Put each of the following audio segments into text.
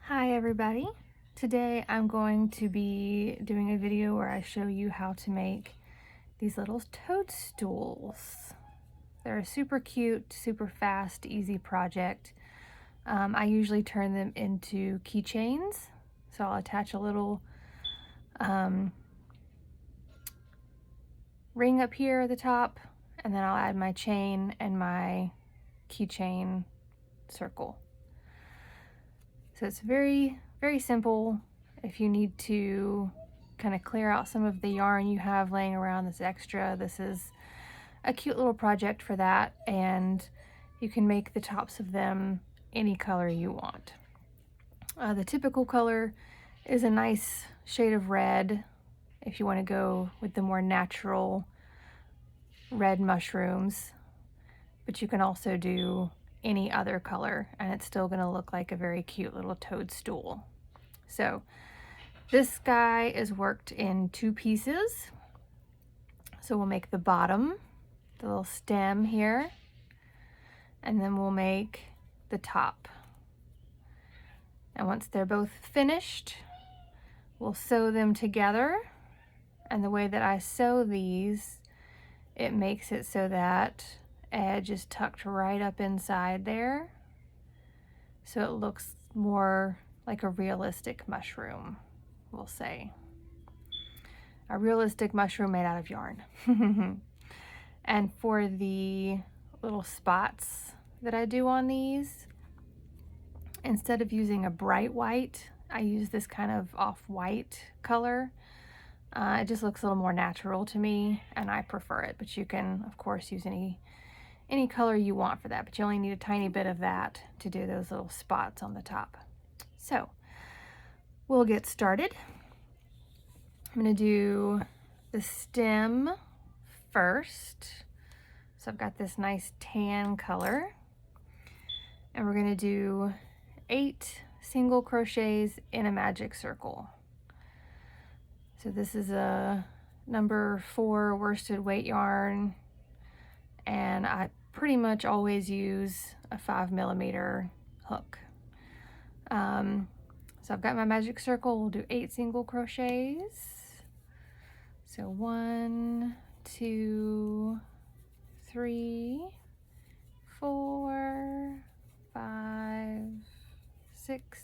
Hi everybody. Today I'm going to be doing a video where I show you how to make these little toadstools. They're a super cute, super fast, easy project. I usually turn them into keychains. So I'll attach a little ring up here at the top, and then I'll add my chain and my keychain circle. So it's very, very simple. If you need to kind of clear out some of the yarn you have laying around that's extra, this is a cute little project for that, and you can make the tops of them any color you want. The typical color is a nice shade of red if you want to go with the more natural red mushrooms, but you can also do any other color and it's still going to look like a very cute little toadstool. So this guy is worked in 2 pieces. So we'll make the bottom, the little stem here, and then we'll make the top. And once they're both finished, we'll sew them together. And the way that I sew these, it makes it so that edge is tucked right up inside there, so it looks more like a realistic mushroom, we'll say. A realistic mushroom made out of yarn. And for the little spots that I do on these, instead of using a bright white, I use this kind of off-white color. It just looks a little more natural to me and I prefer it, but you can of course use any color you want for that, but you only need a tiny bit of that to do those little spots on the top. So we'll get started. I'm going to do the stem first. So I've got this nice tan color, and we're going to do 8 single crochets in a magic circle. So this is a number 4 worsted weight yarn, and I pretty much always use a 5mm hook. So I've got my magic circle. We'll do 8 single crochets. So 1, 2, 3, 4, 5, 6,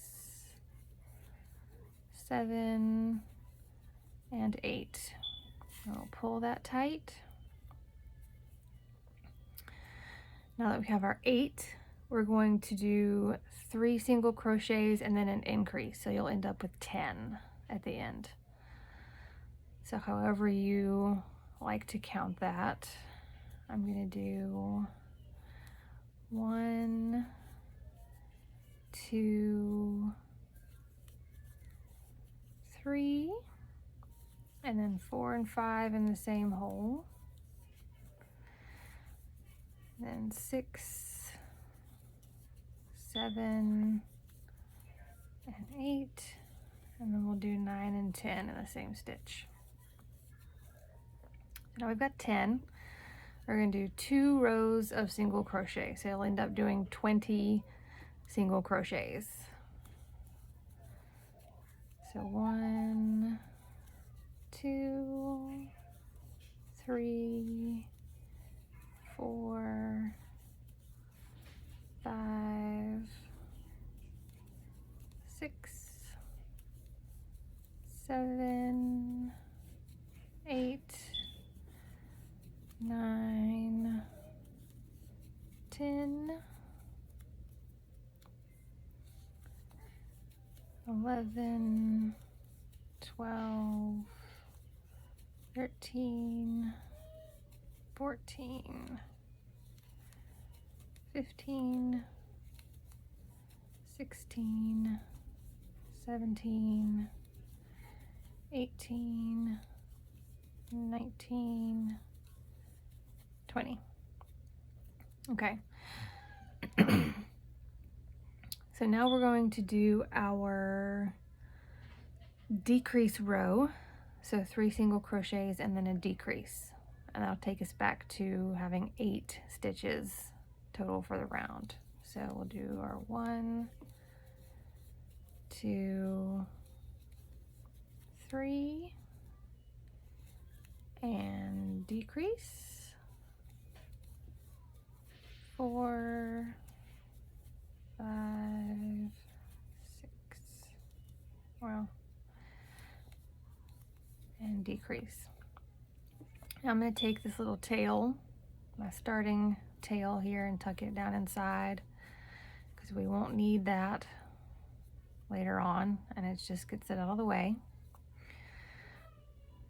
7, and 8. I'll pull that tight. Now that we have our 8, we're going to do 3 single crochets and then an increase, so you'll end up with 10 at the end. So however you like to count that, I'm going to do 1, 2, 3, and then 4 and 5 in the same hole. Then 6, 7, and 8, and then we'll do 9 and 10 in the same stitch. Now we've got 10. We're going to do 2 rows of single crochet, so you'll end up doing 20 single crochets. So 1, 2, 3, 4, 5, 6, 7, 8, 9, 10, 11, 12, 13, 14, 15, 16, 17, 18, 19, 20. Okay. So now we're going to do our decrease row. So 3 single crochets and then a decrease. And that'll take us back to having 8 stitches total for the round. So we'll do our 1, 2, 3, and decrease, 4, 5, 6, well, and decrease. Now I'm going to take this little tail, my starting tail here, and tuck it down inside, because we won't need that later on, and it just gets it out of the way.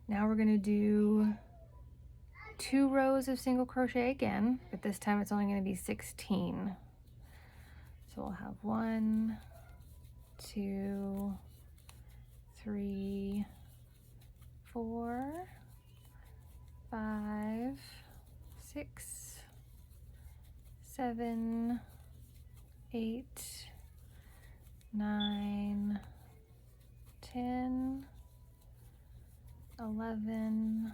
Now we're going to do 2 rows of single crochet again, but this time it's only going to be 16. So we'll have 1, 2, 3, 4, 5, 6, 7, 8, 9, 10, 11,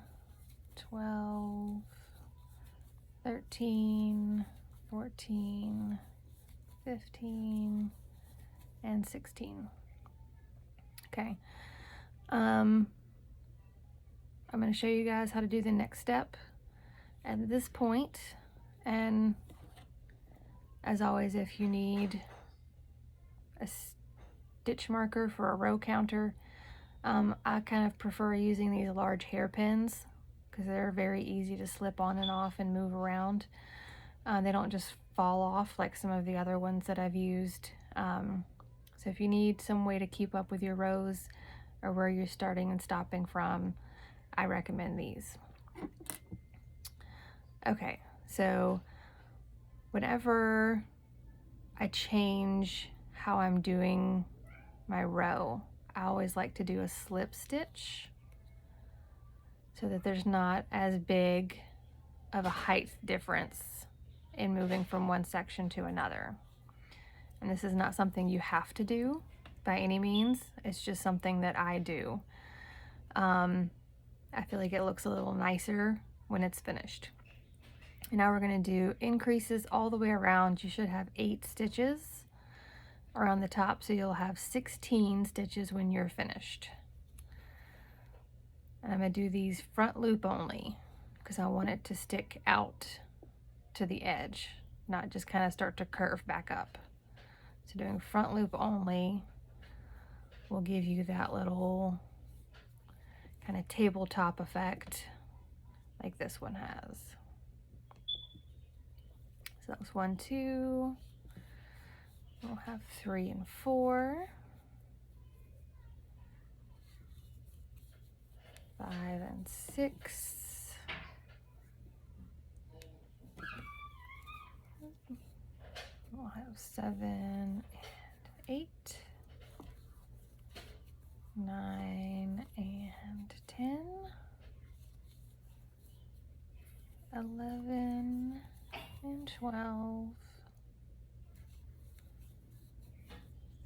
12, 13, 14, 15, and 16. Okay. I'm going to show you guys how to do the next step at this point. And as always, if you need a stitch marker for a row counter, I kind of prefer using these large hairpins because they're very easy to slip on and off and move around. They don't just fall off like some of the other ones that I've used. So if you need some way to keep up with your rows or where you're starting and stopping from, I recommend these. Okay, so whenever I change how I'm doing my row, I always like to do a slip stitch so that there's not as big of a height difference in moving from one section to another. And this is not something you have to do by any means. It's just something that I do. I feel like it looks a little nicer when it's finished. And now we're going to do increases all the way around. You should have 8 stitches around the top, so you'll have 16 stitches when you're finished. And I'm going to do these front loop only because I want it to stick out to the edge, not just kind of start to curve back up. So doing front loop only will give you that little kind of tabletop effect like this one has. So that was 1, 2. We'll have 3 and 4, 5 and 6, we'll have 7 and 8, 9 and 10, 11 and 12,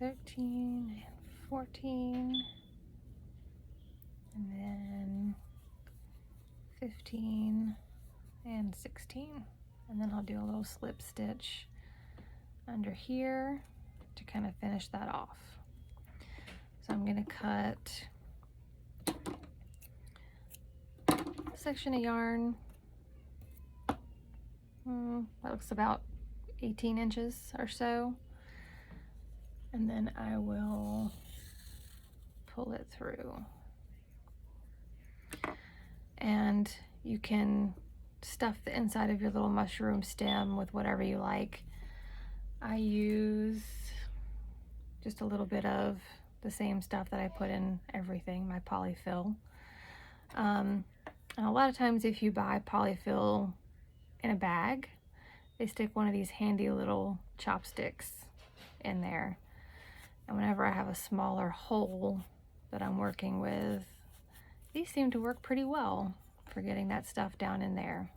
13 and 14, and then 15 and 16. And then I'll do a little slip stitch under here to kind of finish that off. So I'm going to cut a section of yarn. That looks about 18 inches or so. And then I will pull it through. And you can stuff the inside of your little mushroom stem with whatever you like. I use just a little bit of the same stuff that I put in everything, my polyfill. And a lot of times if you buy polyfill in a bag, they stick one of these handy little chopsticks in there. And whenever I have a smaller hole that I'm working with, these seem to work pretty well for getting that stuff down in there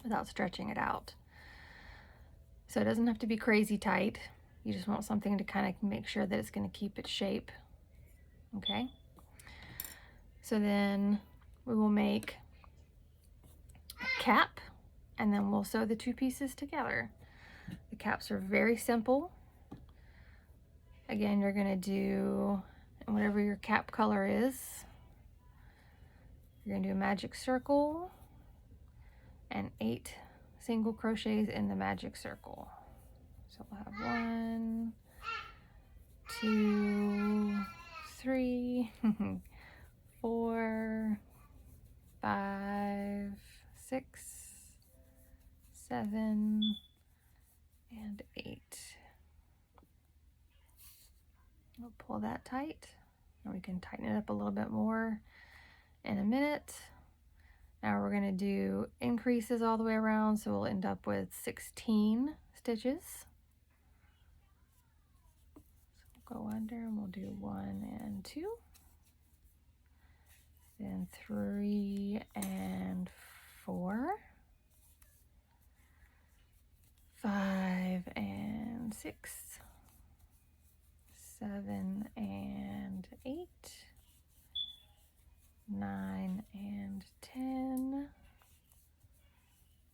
without stretching it out. So it doesn't have to be crazy tight. You just want something to kind of make sure that it's going to keep its shape. Okay? So then we will make a cap, and then we'll sew the 2 pieces together. The caps are very simple. Again, you're going to do whatever your cap color is. You're going to do a magic circle and 8 single crochets in the magic circle. So we'll have 1, 2, 3, 4, 5, 6, 7, and 8. We'll pull that tight, and we can tighten it up a little bit more in a minute. Now we're going to do increases all the way around, so we'll end up with 16 stitches. So we'll go under and we'll do 1 and 2, then 3 and 4, 5 and 6, 7 and 8, 9 and 10,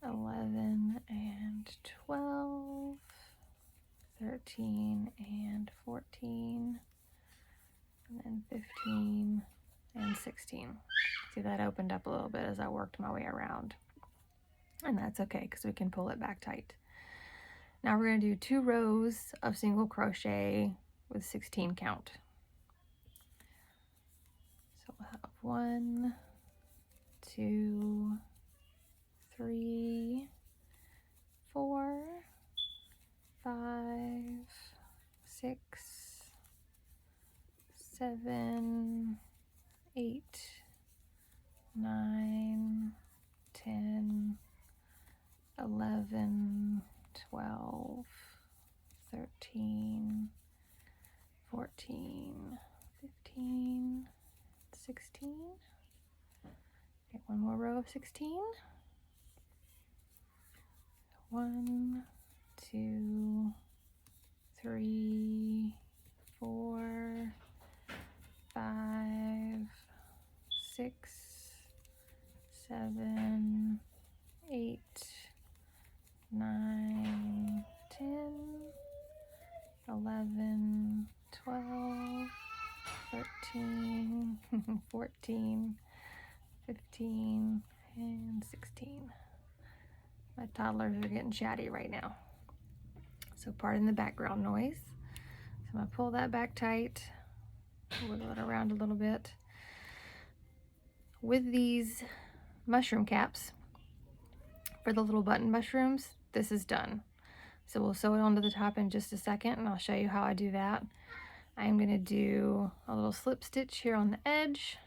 11 and 12, 13 and 14, and then 15 and 16. See, that opened up a little bit as I worked my way around. And that's okay because we can pull it back tight. Now we're going to do 2 rows of single crochet with 16 count. So we'll have 1, 2, 3, 4, 5, 6, 7, 8, 9, 10, 11, 12, 13, 14, 15, 16. Okay, one more row of 16. 1, 2, 3, 4, 5, 6, 7, 8, 9, 10, 11, 12, 13, 14, 15, and 16. My toddlers are getting chatty right now, so pardon the background noise. So I'm going to pull that back tight, wiggle it around a little bit. With these mushroom caps, for the little button mushrooms, this is done. So we'll sew it onto the top in just a second, and I'll show you how I do that. I'm going to do a little slip stitch here on the edge,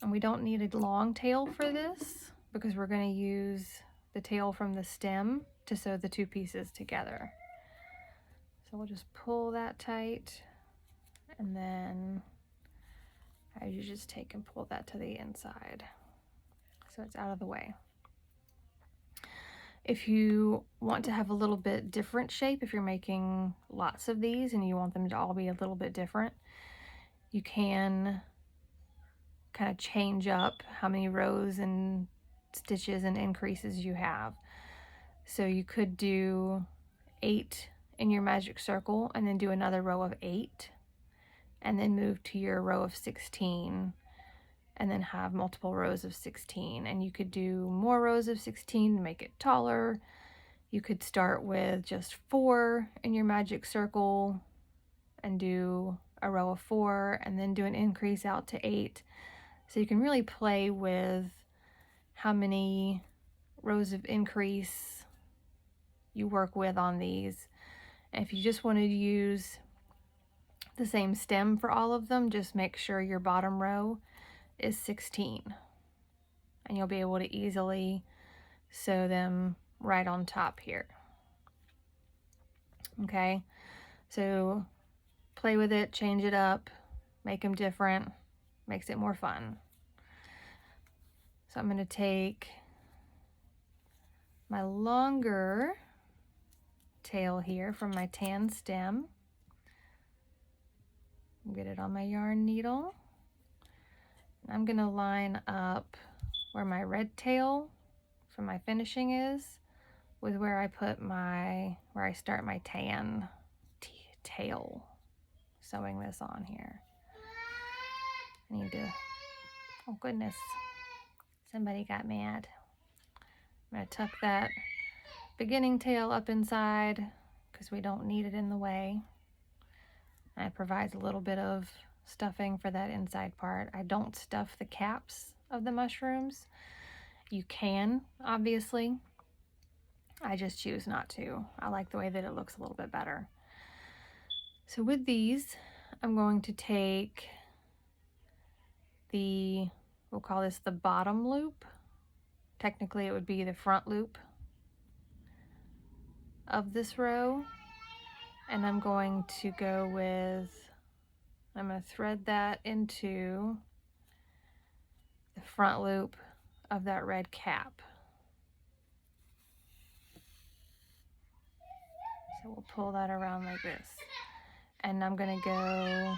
and we don't need a long tail for this because we're going to use the tail from the stem to sew the 2 pieces together. So we'll just pull that tight, and then you just take and pull that to the inside so it's out of the way. If you want to have a little bit different shape, if you're making lots of these and you want them to all be a little bit different, you can kind of change up how many rows and stitches and increases you have. So you could do 8 in your magic circle and then do another row of 8 and then move to your row of 16 and then have multiple rows of 16. And you could do more rows of 16 to make it taller. You could start with just 4 in your magic circle and do a row of 4 and then do an increase out to 8. So you can really play with how many rows of increase you work with on these. And if you just want to use the same stem for all of them, just make sure your bottom row is 16, and you'll be able to easily sew them right on top here. Okay, so play with it, change it up, make them different, makes it more fun. So I'm going to take my longer tail here from my tan stem, get it on my yarn needle. I'm going to line up where my red tail from my finishing is with where I put where I start my tan tail. sewing this on here. I need to, oh goodness, somebody got mad. I'm going to tuck that beginning tail up inside because we don't need it in the way. And it provides a little bit of stuffing for that inside part. I don't stuff the caps of the mushrooms. You can, obviously. I just choose not to. I like the way that it looks a little bit better. So with these, I'm going to take the, we'll call this the bottom loop. Technically it would be the front loop of this row. And I'm going to go with, I'm going to thread that into the front loop of that red cap. So we'll pull that around like this. And I'm going to go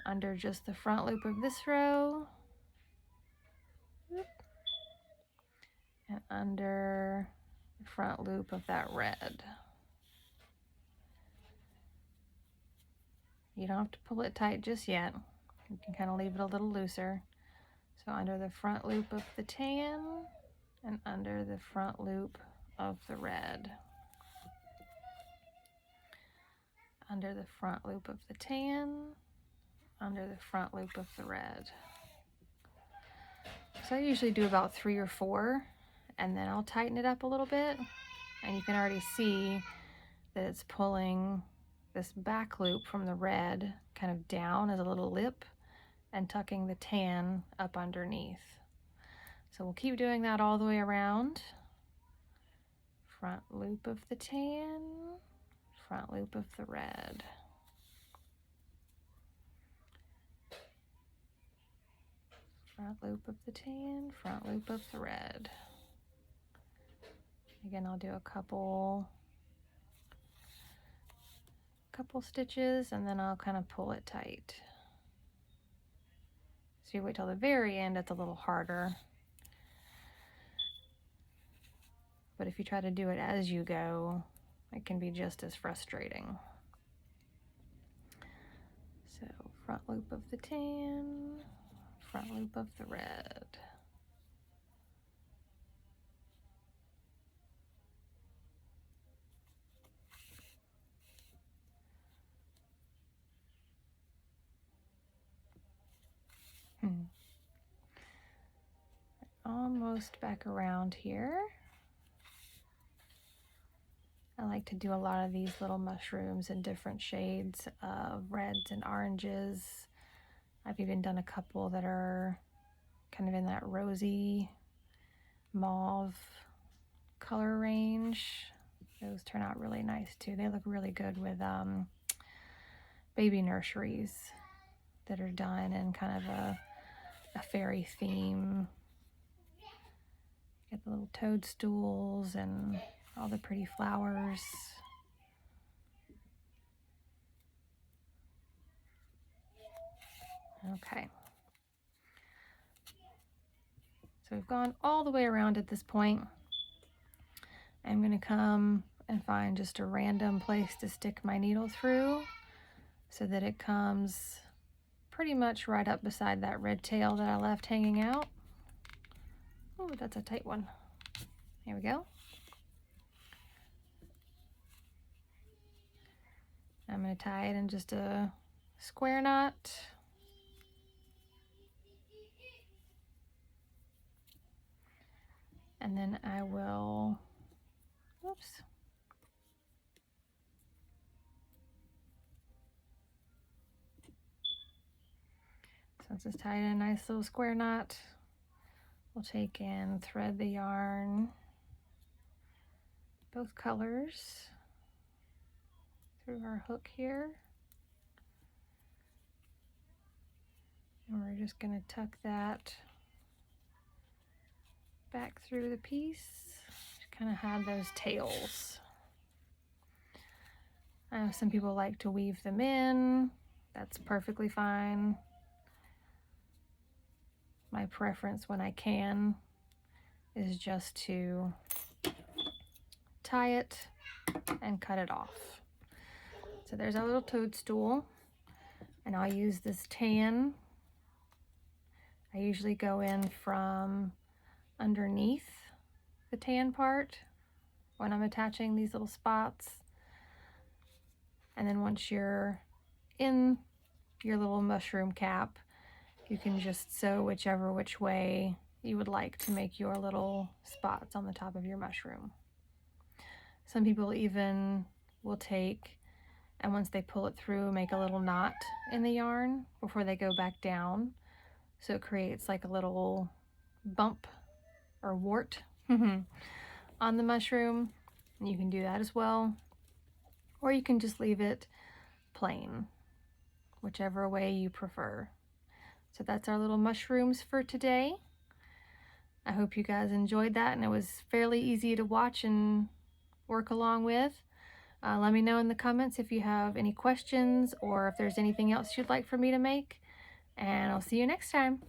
under just the front loop of this row. And under the front loop of that red. You don't have to pull it tight just yet. You can kind of leave it a little looser. So under the front loop of the tan and under the front loop of the red. Under the front loop of the tan, under the front loop of the red. So I usually do about 3 or 4, and then I'll tighten it up a little bit. And you can already see that it's pulling this back loop from the red kind of down as a little lip and tucking the tan up underneath. So we'll keep doing that all the way around. Front loop of the tan, front loop of the red. Front loop of the tan, front loop of the red. Again, I'll do a couple stitches and then I'll kind of pull it tight. So you wait till the very end, it's a little harder. But if you try to do it as you go, it can be just as frustrating. So front loop of the tan, front loop of the red. Almost back around here. I like to do a lot of these little mushrooms in different shades of reds and oranges. I've even done a couple that are kind of in that rosy mauve color range. Those turn out really nice too. They look really good with baby nurseries that are done in kind of a fairy theme. Get the little toadstools and all the pretty flowers. Okay. So we've gone all the way around at this point. I'm going to come and find just a random place to stick my needle through so that it comes pretty much right up beside that red tail that I left hanging out. Oh, that's a tight one. Here we go. I'm going to tie it in just a square knot. And then I will, whoops. So let's just tie it in a nice little square knot. We'll take and thread the yarn, both colors, through our hook here. And we're just going to tuck that back through the piece to kind of have those tails. I know some people like to weave them in. That's perfectly fine. My preference when I can is just to tie it and cut it off. So there's our little toadstool, and I'll use this tan. I usually go in from underneath the tan part when I'm attaching these little spots. And then once you're in your little mushroom cap, you can just sew which way you would like to make your little spots on the top of your mushroom. Some people even will take, and once they pull it through, make a little knot in the yarn before they go back down. So it creates like a little bump or wart on the mushroom. And you can do that as well. Or you can just leave it plain, whichever way you prefer. So that's our little mushrooms for today. I hope you guys enjoyed that, and it was fairly easy to watch and work along with. Let me know in the comments if you have any questions or if there's anything else you'd like for me to make, and I'll see you next time.